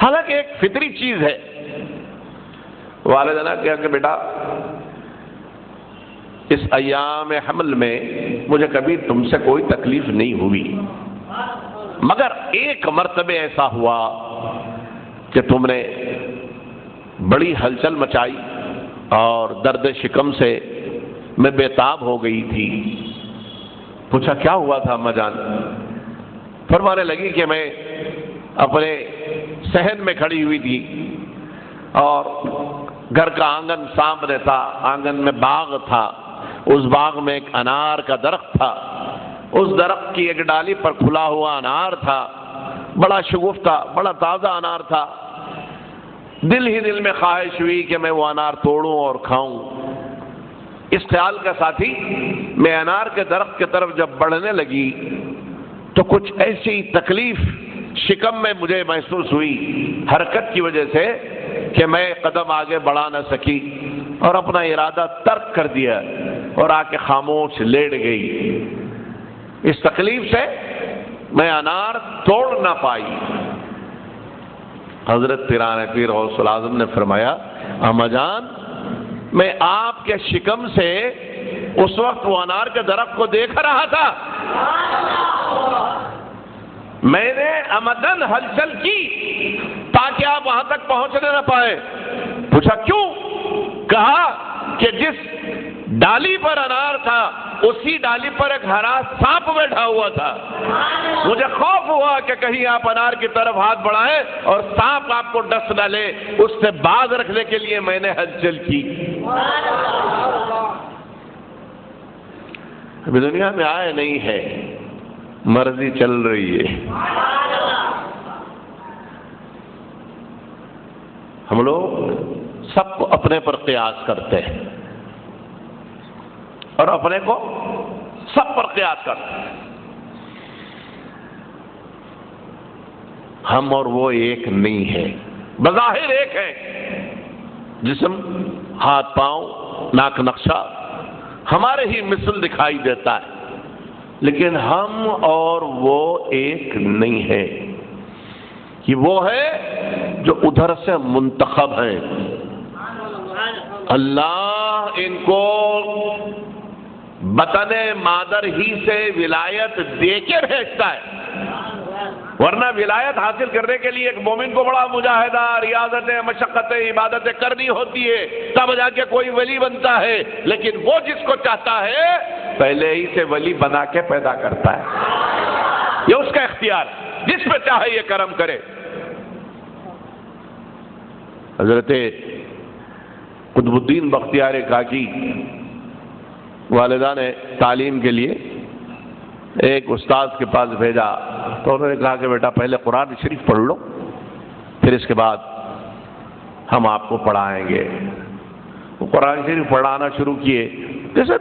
حالانکہ ایک فطری چیز ہے۔ والدہ نے کہا کہ بیٹا اس ایام حمل میں مجھے کبھی تم سے کوئی تکلیف نہیں ہوئی، مگر ایک مرتبہ ایسا ہوا کہ تم نے بڑی ہلچل مچائی اور درد شکم سے میں بےتاب ہو گئی تھی۔ پوچھا کیا ہوا تھا اما جان؟ فرمانے لگی کہ میں اپنے صحن میں کھڑی ہوئی تھی اور گھر کا آنگن سامنے تھا، آنگن میں باغ تھا، اس باغ میں ایک انار کا درخت تھا، اس درخت کی ایک ڈالی پر کھلا ہوا انار تھا، بڑا شگفتہ بڑا تازہ انار تھا۔ دل ہی دل میں خواہش ہوئی کہ میں وہ انار توڑوں اور کھاؤں۔ اس خیال کا ساتھی میں انار کے درخت کی طرف جب بڑھنے لگی تو کچھ ایسی تکلیف شکم میں مجھے محسوس ہوئی حرکت کی وجہ سے کہ میں قدم آگے بڑھا نہ سکی اور اپنا ارادہ ترک کر دیا اور آ کے خاموش لیٹ گئی۔ اس تکلیف سے میں انار توڑ نہ پائی۔ حضرت پیران پیر غوث العظم نے فرمایا اما جان میں آپ کے شکم سے اس وقت وہ انار کے درخت کو دیکھ رہا تھا، میں نے عمدن ہلچل کی تاکہ آپ وہاں تک پہنچنے نہ پائے۔ پوچھا کیوں؟ کہا کہ جس ڈالی پر انار تھا اسی ڈالی پر ایک ہرا سانپ بیٹھا ہوا تھا، مجھے خوف ہوا کہ کہیں آپ انار کی طرف ہاتھ بڑھائیں اور سانپ آپ کو ڈس نہ لے، اس سے باز رکھنے کے لیے میں نے ہلچل کی۔ ابھی دنیا میں آئے نہیں ہے، مرضی چل رہی ہے۔ ہم لوگ سب کو اپنے پر قیاس کرتے ہیں اور اپنے کو سب پر قیاس کرتے ہیں۔ ہم اور وہ ایک نہیں ہے، بظاہر ایک ہے، جسم ہاتھ پاؤں ناک نقشہ ہمارے ہی مثل دکھائی دیتا ہے، لیکن ہم اور وہ ایک نہیں ہے۔ یہ وہ ہے جو ادھر سے منتخب ہیں، اللہ ان کو بطن مادر ہی سے ولایت دے کے بھیجتا ہے، ورنہ ولایت حاصل کرنے کے لیے ایک مومن کو بڑا مجاہدہ ریاضتیں مشقتیں عبادتیں کرنی ہوتی ہے، تب جا کے کوئی ولی بنتا ہے، لیکن وہ جس کو چاہتا ہے پہلے ہی سے ولی بنا کے پیدا کرتا ہے، یہ اس کا اختیار، جس پہ چاہے یہ کرم کرے۔ حضرت قطب الدین بختیار کاکی والدہ نے تعلیم کے لیے ایک استاد کے پاس بھیجا تو انہوں نے کہا کہ بیٹا پہلے قرآن شریف پڑھ لو، پھر اس کے بعد ہم آپ کو پڑھائیں گے۔ وہ قرآن شریف پڑھانا شروع کیے، جیسے